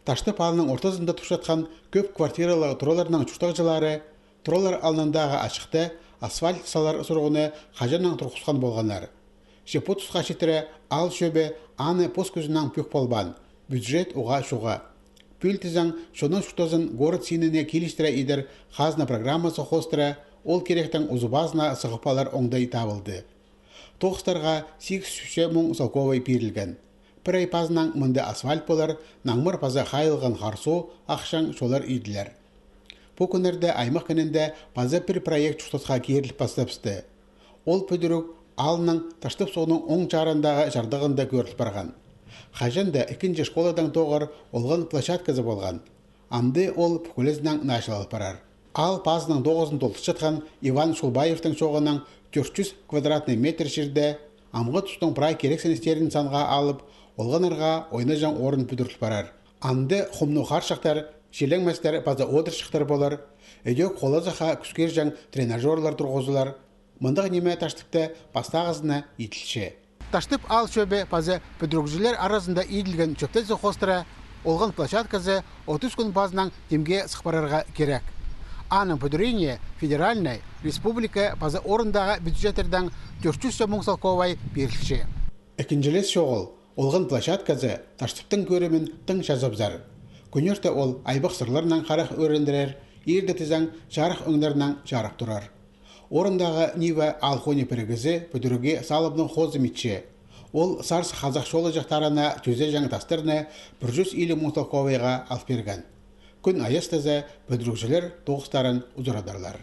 Таштып алының ортасында тұршатқан көп квартиралы тұраларының чуштақ тұралар алынындағы ашықты асфальт салар сұрғыны қажанның тұрқысқан болғанлар. Шепот тұсқа шетірі ал шөбе аны пос көзінен пөк болбан, бюджет уға шуға. Пүлтізің шоның шуштазын город синіне келістірі идер қазна программасы қостыры, ол керектің ұзыбазына сығыпалар оңдай табылды. Тоғыстарға 8 мың салковай берілген. Бір ай пазынан мұнды асфальт болар, наңмыр паза қайылған қарсу, ақшан шолар иділер. Бұл күнерде аймақ күнінде паза бір проект шуштасқа керіліп бастапсты. Ол пөдірік алының таштып соғының оң жарындағы жардығында көріліп барған. Қажанда 2-ші школадан тоғыр олған площадкасы болған. Амды ол пүкілізінің нашылалып барар. Ал пазының 9-ын толтыс жатқан Иван Шулбаевтың соғының 400 квадратный метр жерде амғы тұстың прай керексеністерін санға алып, олғанырға ойны жан орын бүдіріліп барар. Амды құмны қаршақтар, желеңмәстер паза одыршықтар болар, өйде қола зақа күскер жан тренажерлар тұрғызылар. Мұндақ неме таштыпты бастағызына етілші. Таштып ал шөбе паза бүдіргізілер арасында еділген чөптесі қостыра, олған площадкасы 30 күн пазынан демге сықпарарға керек. Аның бүдіріне федеральный республика паза орындағы бюджеттердің 400 мың салковай берілші. Екіншілес шоғыл, олған площадкасы таштыптың көрімін тың жазабзар. Күнерті ол айбық сырларынан қарақ өріндірер, ерді тізің жарық өңдерінен жарық тұрар. Орындағы Нива Алхони перегізі бүдіруге салыбның қозы метші. Ол сарс қазақ шолы жақтарына төзе жаңы тастырны 150 мың салковайға алып берген. Күн аястазы бүдірушілер тоғыстарын ұзырадарлар.